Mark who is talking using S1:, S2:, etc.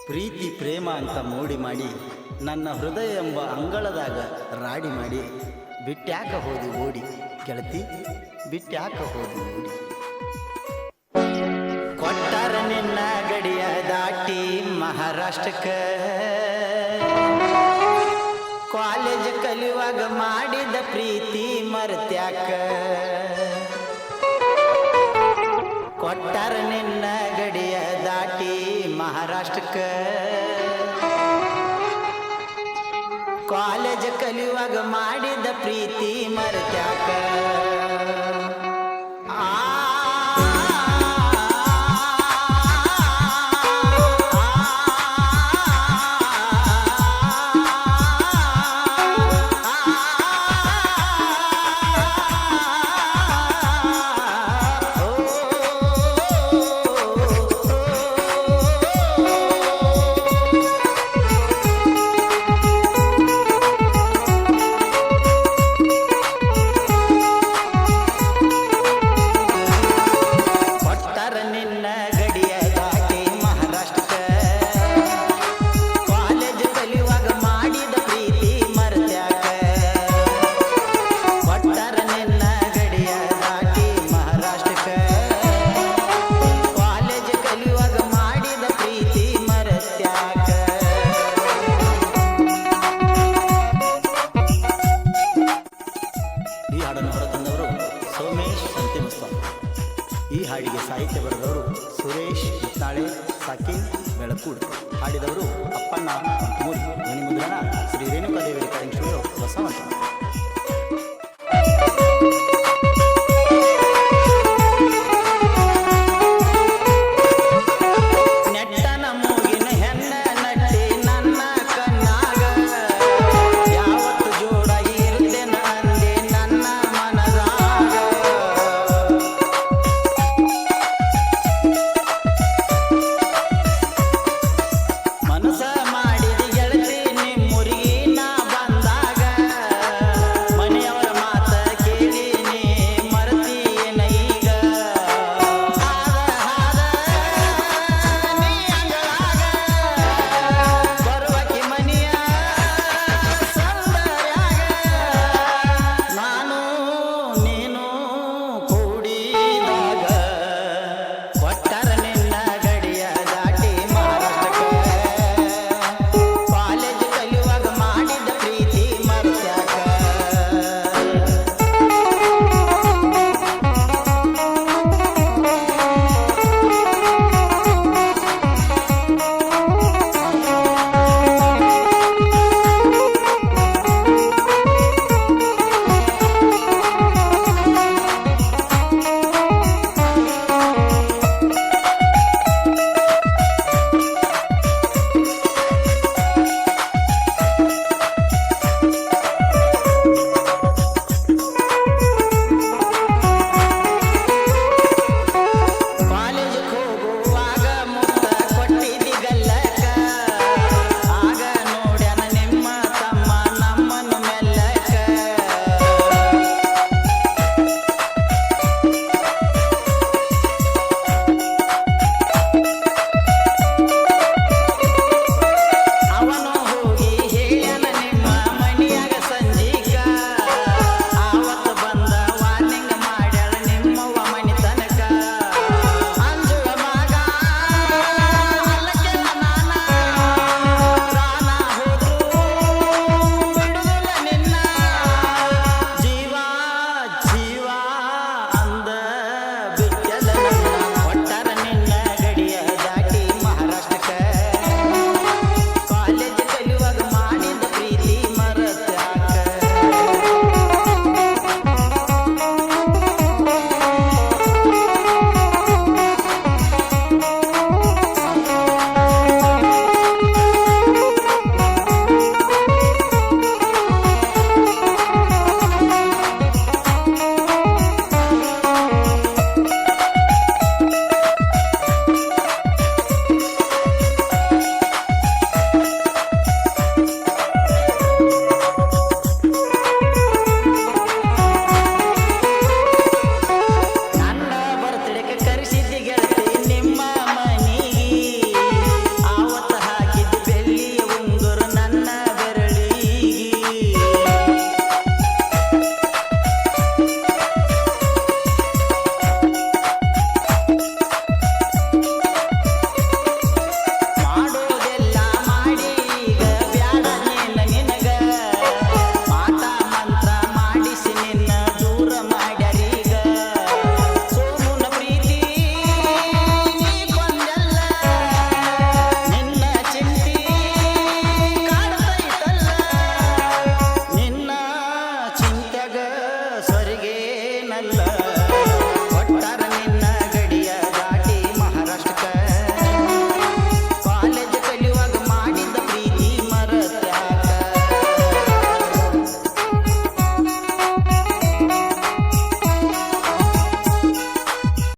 S1: ಪ್ರೀತಿ ಪ್ರೇಮ ಅಂತ ಮೋಡಿ ಮಾಡಿ ನನ್ನ ಹೃದಯ ಎಂಬ ಅಂಗಳದಾಗ ರಾಡಿ ಮಾಡಿ ಬಿಟ್ಟ್ಯಾಕ ಹೋದಿ ಓಡಿ ಗೆಳತಿ ಬಿಟ್ಟ್ಯಾಕ ಹೋದಿ ಓಡಿ. ಕೊಟ್ಟಾರ ನಿನ್ನ ಗಡಿಯ ದಾಟಿ ಮಹಾರಾಷ್ಟ್ರಕ್ಕೆ ಕಾಲೇಜ್ ಕಲಿಯುವಾಗ ಮಾಡಿದ ಪ್ರೀತಿ ಮರ್ತ್ಯಾಕ. ಕೊಟ್ಟಾರ ನಿನ್ನ ಗಡಿಯ ದಾಟಿ ಮಹಾರಾಷ್ಟ್ರಕ್ಕೆ ಕಾಲೇಜ್ ಕಲಿಯುವಾಗ ಮಾಡಿದ ಪ್ರೀತಿ ಮರ್ತ್ಯಾಕ. ಈ ಹಾಡನ್ನು ಹೊರತಂದವರು ಸೋಮೇಶ್ ಸಂತಿಮಸ್ವಾಮಿ. ಈ ಹಾಡಿಗೆ ಸಾಹಿತ್ಯ ಬರೆದವರು ಸುರೇಶ್ ಮುತ್ತಾಳೆ ಸಾಕಿನ್ ಬೆಳಕೂಡು. ಹಾಡಿದವರು ಅಪ್ಪಣ್ಣ ಮೂರಿ. ಧ್ವನಿ ಮುದ್ರಣ ಶ್ರೀ ರೇಣುಕಾದೇವಿ ರೆಕಾರ್ಡಿಂಗ್ ಸ್ಟುಡಿಯೋ ಹೊಸಮಠ.